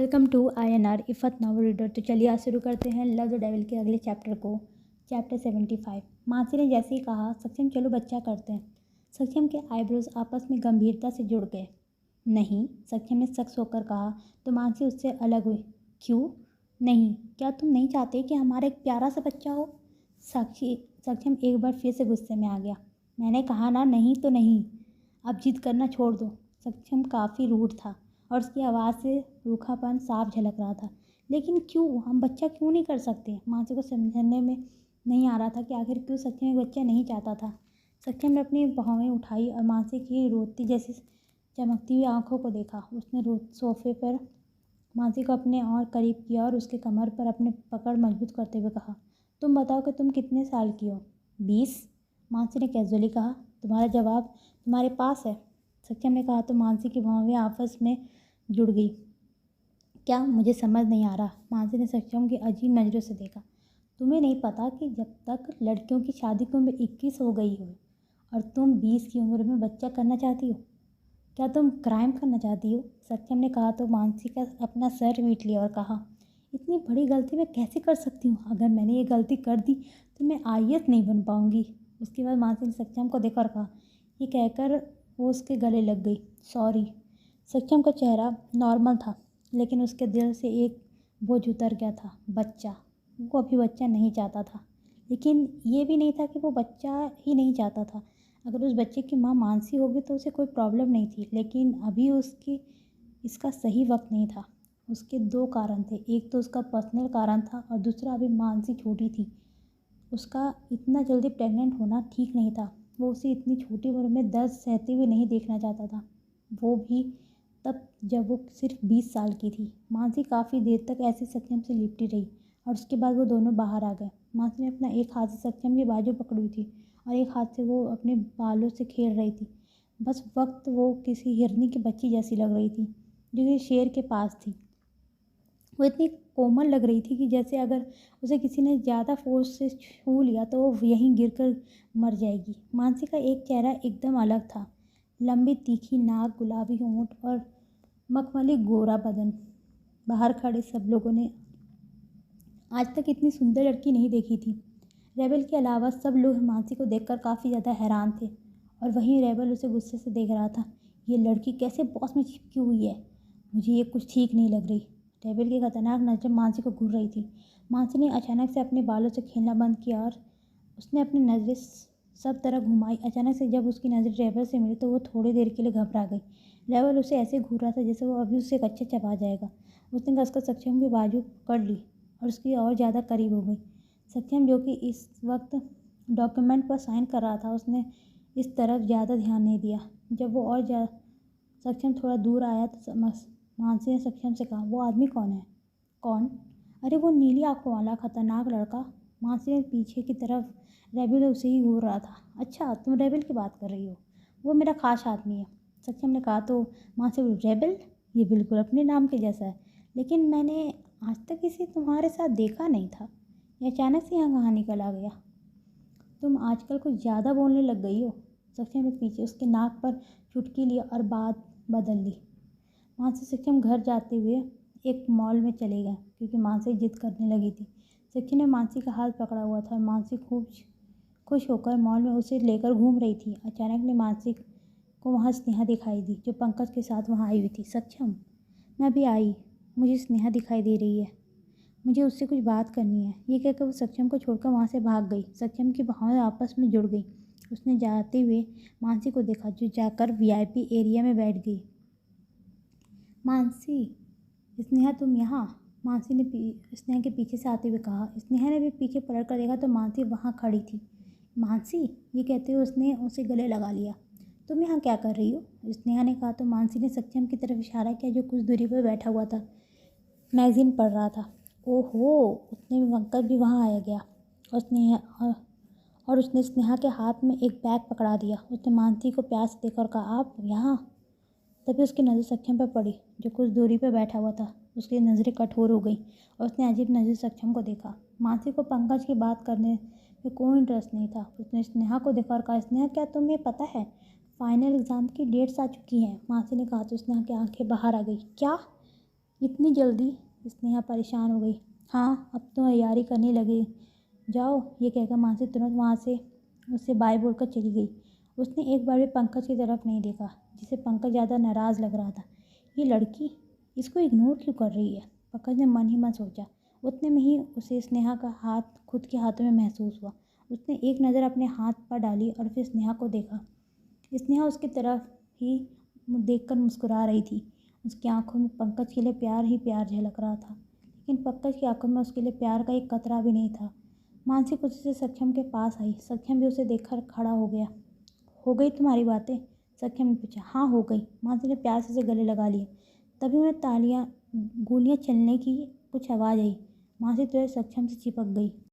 Welcome to INR Iffat novel reader. तो चलिए आज शुरू करते हैं लव द डेविल के अगले चैप्टर को। चैप्टर 75। मासी ने जैसे ही कहा सक्षम चलो बच्चा करते हैं, सक्षम के आईब्रोज आपस में गंभीरता से जुड़ गए। नहीं, सक्षम ने सख्त होकर कहा तो मासी उससे अलग हुई। क्यों नहीं? क्या तुम नहीं चाहते कि हमारा एक प्यारा सा बच्चा हो? सक्षम एक बार फिर से गुस्से में आ गया। मैंने कहा ना, नहीं तो नहीं, अब जिद करना छोड़ दो। सक्षम काफ़ी रूड था और उसकी आवाज़ से रूखापन साफ झलक रहा था। लेकिन क्यों? हम बच्चा क्यों नहीं कर सकते? मासी को समझने में नहीं आ रहा था कि आखिर क्यों सक्षम एक बच्चा नहीं चाहता था। सक्षम ने अपनी भौहें उठाई और मासी की रोती जैसी चमकती हुई आंखों को देखा। उसने सोफे पर मासी को अपने और करीब किया और उसके कमर पर अपने पकड़ मजबूत करते हुए कहा, तुम बताओ कि तुम कितने साल की हो? 20। मासी ने कैजुअली कहा। तुम्हारा जवाब तुम्हारे पास है, सक्षम ने कहा तो मासी की भौहें आपस में जुड़ गई। क्या? मुझे समझ नहीं आ रहा। मासी ने सक्षम की अजीब नज़रों से देखा। तुम्हें नहीं पता कि जब तक लड़कियों की शादी की उम्र 21 हो गई हो और तुम 20 की उम्र में बच्चा करना चाहती हो, क्या तुम क्राइम करना चाहती हो? सक्षम ने कहा तो मानसी का अपना सर पीट लिया और कहा, इतनी बड़ी गलती मैं कैसे कर सकती हूँ? अगर मैंने ये गलती कर दी तो मैं IAS नहीं बन पाऊँगी। उसके बाद मानसी ने सक्षम को देखा और कहा, ये कहकर वो उसके गले लग गई। सॉरी। सक्षम का चेहरा नॉर्मल था लेकिन उसके दिल से एक बोझ उतर गया था। बच्चा, वो अभी बच्चा नहीं चाहता था, लेकिन ये भी नहीं था कि वो बच्चा ही नहीं चाहता था। अगर उस बच्चे की माँ मानसी होगी तो उसे कोई प्रॉब्लम नहीं थी, लेकिन अभी इसका सही वक्त नहीं था। उसके दो कारण थे, एक तो उसका पर्सनल कारण था और दूसरा अभी मानसी छोटी थी। उसका इतना जल्दी प्रेग्नेंट होना ठीक नहीं था। वो उसे इतनी छोटी उम्र में दर्द सहते हुए नहीं देखना चाहता था, वो भी तब जब वो सिर्फ 20 साल की थी। मानसी काफ़ी देर तक ऐसे सक्षम से लिपटी रही और उसके बाद वो दोनों बाहर आ गए। मानसी ने अपना एक हाथ से सक्षम की बाजू पकड़ी हुई थी और एक हाथ से वो अपने बालों से खेल रही थी। बस वक्त वो किसी हिरनी की बच्ची जैसी लग रही थी जो किसी शेर के पास थी। वो इतनी कोमल लग रही थी कि जैसे अगर उसे किसी ने ज़्यादा फोर्स से छू लिया तो वो यहीं गिरकर मर जाएगी। मानसी का एक चेहरा एकदम अलग था, लंबी तीखी नाक, गुलाबी होंठ और मखमली गोरा बदन। बाहर खड़े सब लोगों ने आज तक इतनी सुंदर लड़की नहीं देखी थी। रेबल के अलावा सब लोग मानसी को देखकर काफ़ी ज़्यादा हैरान थे और वहीं रेबल उसे गुस्से से देख रहा था। ये लड़की कैसे बॉस में चिपकी हुई है? मुझे ये कुछ ठीक नहीं लग रही। रेबल की खतरनाक नज़र मानसी को घूर रही थी। मानसी ने अचानक से अपने बालों से खेलना बंद किया और उसने अपनी नज़रें सब तरफ घुमाई। अचानक से जब उसकी नज़र रेबल से मिली तो वो थोड़ी देर के लिए घबरा गई। रेबल उसे ऐसे घूर रहा था जैसे वो अभी उससे कच्चा चबा जाएगा। उसने कसकर सक्षम की बाजू पकड़ ली और उसकी और ज़्यादा करीब हो गई। सत्यम, जो कि इस वक्त डॉक्यूमेंट पर साइन कर रहा था, उसने इस तरफ ज़्यादा ध्यान नहीं दिया। जब वो और सक्षम थोड़ा दूर आया तो मानसी ने सक्षम से कहा, वो आदमी कौन है? कौन? अरे वो नीली आंखों वाला खतरनाक लड़का। मानसी ने पीछे की तरफ, रेबल उसे ही घूर रहा था। अच्छा, तुम रेबल की बात कर रही हो? वो मेरा खास आदमी है, सक्षम ने कहा तो मानसी बोली, रेबल? ये बिल्कुल अपने नाम के जैसा है, लेकिन मैंने आज तक इसे तुम्हारे साथ देखा नहीं था। ये अचानक से यहाँ कहाँ निकल आ गया? तुम आजकल कुछ ज़्यादा बोलने लग गई हो। सक्षम ने पीछे उसके नाक पर चुटकी ली और बात बदल ली। मानसी सक्षम घर जाते हुए एक मॉल में चले गए क्योंकि मानसी जिद करने लगी थी। सक्षम ने मानसी का हाथ पकड़ा हुआ था और मानसी खूब खुश होकर मॉल में उसे लेकर घूम रही थी। अचानक ने मानसी को वहाँ स्नेहा दिखाई दी जो पंकज के साथ वहाँ आई हुई थी। सक्षम, मैं अभी आई, मुझे स्नेहा दिखाई दे रही है, मुझे उससे कुछ बात करनी है। ये कहकर वो सक्षम को छोड़कर वहाँ से भाग गई। सक्षम की भौहें आपस में जुड़ गई। उसने जाते हुए मानसी को देखा जो जाकर VIP एरिया में बैठ गई। मानसी, स्नेहा तुम यहाँ? मानसी ने स्नेहा के पीछे से आते हुए कहा। स्नेहा ने भी पीछे पलट कर देखा तो मानसी वहाँ खड़ी थी। मानसी, ये कहते हुए उसने उसे गले लगा लिया। तुम यहाँ क्या कर रही हो? स्नेहा ने कहा तो मानसी ने सक्षम की तरफ इशारा किया जो कुछ दूरी पर बैठा हुआ था, मैगज़ीन पढ़ रहा था। ओहो, उतने में पंकज भी वहाँ आया गया और उसने स्नेहा के हाथ में एक बैग पकड़ा दिया। उसने मानसी को प्यार से देखा और कहा, आप यहाँ? तभी उसकी नज़र सक्षम पर पड़ी जो कुछ दूरी पर बैठा हुआ था। उसकी नज़रें कठोर हो गई और उसने अजीब नज़र सक्षम को देखा। मानसी को पंकज की बात करने में कोई इंटरेस्ट नहीं था। उसने स्नेहा को देखा और कहा, स्नेहा क्या तुम्हें पता है फाइनल एग्ज़ाम की डेट्स आ चुकी हैं? मानसी ने कहा तो स्नेहा की आंखें बाहर आ गई। क्या? इतनी जल्दी? स्नेहा परेशान हो गई। हाँ, अब तो तैयारी करने लगे। जाओ, ये कहकर मानसी तुरंत वहाँ से उससे बाय बोलकर चली गई। उसने एक बार भी पंकज की तरफ नहीं देखा, जिसे पंकज ज़्यादा नाराज़ लग रहा था। ये लड़की इसको इग्नोर क्यों कर रही है? पंकज ने मन ही मन सोचा। उतने में ही उसे स्नेहा का हाथ खुद के हाथों में महसूस हुआ। उसने एक नज़र अपने हाथ पर डाली और फिर स्नेहा को देखा। स्नेहा उसकी तरफ ही देखकर मुस्कुरा रही थी। उसकी आंखों में पंकज के लिए प्यार ही प्यार झलक रहा था, लेकिन पंकज की आंखों में उसके लिए प्यार का एक कतरा भी नहीं था। मानसी कुछ से सक्षम के पास आई। सक्षम भी उसे देखकर खड़ा हो गया। हो गई तुम्हारी बातें? सक्षम ने पूछा। हाँ, हो गई। मानसी ने प्यार से उसे गले लगा लिया। तभी उन्हें तालियां गोलियां चलने की कुछ आवाज़ आई। मानसी तुरंत सक्षम से चिपक गई।